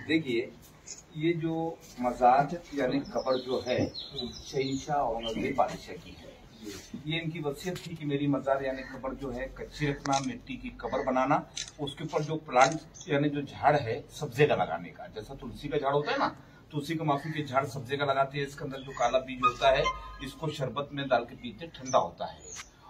देखिए, ये जो मज़ार यानी कब्र जो है शहंशाह औरंगज़ेब बादशाह की है। ये इनकी वसीयत थी कि मेरी मज़ार यानी कब्र जो है कच्ची रखना, मिट्टी की कब्र बनाना, उसके ऊपर जो प्लांट यानी जो झाड़ है सब्जे का लगाने का, जैसा तुलसी का झाड़ होता है ना, तुलसी का माफी के झाड़ सब्जे का लगाते हैं। इसके अंदर जो काला बीज होता है इसको शरबत में डाल के पीते, ठंडा होता है।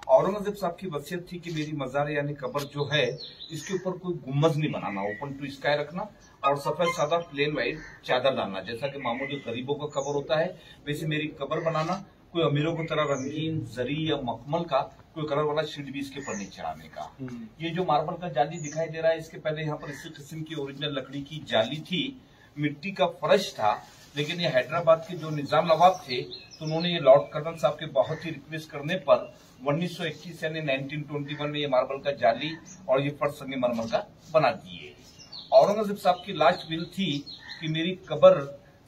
औरंगजेब साहब की वसीयत थी कि मेरी मज़ार यानी कब्र जो है इसके ऊपर कोई गुम्बद नहीं बनाना, ओपन टू स्काई रखना और सफेद सादा प्लेन व्हाइट चादर डालना, जैसा कि मामूली गरीबों का कब्र होता है वैसे मेरी कब्र बनाना। कोई अमीरों की तरह रंगीन जरी या मखमल का कोई कलर वाला शीट भी इसके ऊपर नहीं चढ़ाने का। ये जो मार्बल का जाली दिखाई दे रहा है, इसके पहले यहाँ पर इसी किस्म की ओरिजिनल लकड़ी की जाली थी, मिट्टी का फर्श था। लेकिन ये हैदराबाद के जो निजाम नवाब थे तो उन्होंने ये लॉर्ड कर्नल साहब के बहुत ही रिक्वेस्ट करने पर 1921 यानी 1921 में ये मार्बल का जाली और ये फर्श संगमरमर का बना दिए। औरंगजेब साहब की लास्ट विल थी कि मेरी कब्र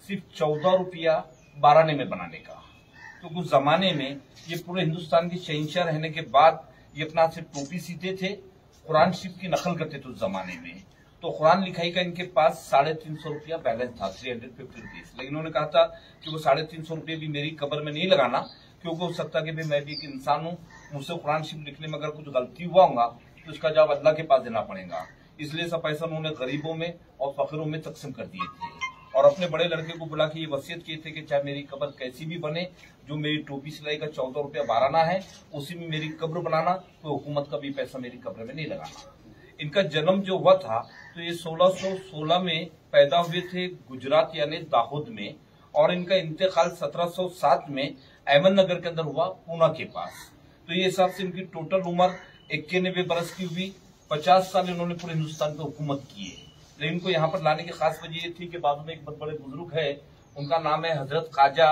सिर्फ 14 रुपया 12 आने में बनाने का। तो कुछ जमाने में ये पूरे हिंदुस्तान के शहंशाह रहने के बाद ये अपना से टोपी सीते थे, कुरान शरीफ की नकल करते थे उस जमाने में। तो कुरान लिखाई का इनके पास 350 रुपया बैलेंस था, 350 रुपीज। लेकिन उन्होंने कहा था कि वो 350 रुपये भी मेरी कब्र में नहीं लगाना, क्योंकि हो सकता कि मैं भी एक इंसान हूँ, मुझसे कुरान शरीफ लिखने में अगर कुछ गलती हुआ होगा तो इसका जवाब अल्लाह के पास देना पड़ेगा। इसलिए सब पैसा उन्होंने गरीबों में और फकीरों में तकसीम कर दिए थे और अपने बड़े लड़के को बुला के ये वसीयत किए थे कि चाहे मेरी कब्र कैसी भी बने, जो मेरी टोपी सिलाई का 14 रुपया 12 आना है उसी में मेरी कब्र बनाना, तो हुकूमत का भी पैसा मेरी कब्र में नहीं लगाना। इनका जन्म जो हुआ था तो ये 1616 में पैदा हुए थे गुजरात यानी दाहोद में, और इनका इंतकाल 1707 में अहमदनगर के अंदर हुआ, पूना के पास। तो ये हिसाब से इनकी टोटल उम्र 91 बरस की हुई। 50 साल इन्होंने पूरे हिंदुस्तान पर हुकूमत की है। लेकिन इनको यहाँ पर लाने की खास वजह ये थी कि बाजू में एक बहुत बड़े बुजुर्ग है, उनका नाम है हजरत ख्वाजा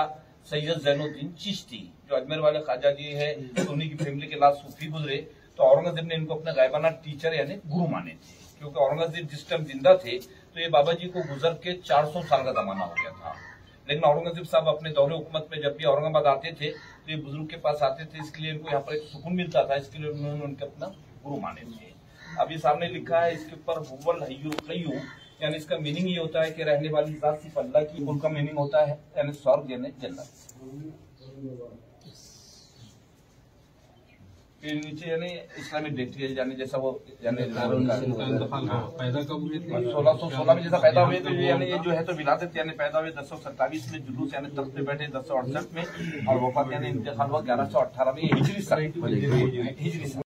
सैयद जैनुद्दीन चिश्ती, जो अजमेर वाले ख्वाजा जी है, तो उन्हीं की फैमिली के लास्ट सूफी गुजरे। तो औरंगजेब ने इनको अपना गायबाना टीचर यानी गुरु माने थे, क्योंकि औरंगजेब जिस टाइम जिंदा थे तो ये बाबा जी को गुजर के 400 साल का जमाना हो गया था। लेकिन औरंगजेब साहब अपने दौरे हुकूमत में जब भी औरंगाबाद आते थे तो ये बुजुर्ग के पास आते थे, इसके लिए इनको यहाँ पर एक सुकून मिलता था, इसके लिए उन्होंने उनके अपना गुरु माने थे। अभी सामने लिखा है इसके ऊपर हुवल हय्युल क़य्यूम, यानी इसका मीनिंग ये होता है कि रहने वाली जात सिर्फ अल्लाह की। उनका मीनिंग होता है यानी स्वर्ग यानी जन्नत। फिर नीचे यानी इस्लामिक डेट यानी जैसा वो यानी पैदा कब हुए थे? 1616 में जैसा पैदा हुए, तो यानी ये जो है तो विलादत यानी पैदा हुए 1027 में, जुलूस यानी तख्त पे बैठे 1068 में, और वफात यानी इंतकाल हुआ 1118 में, हिजरी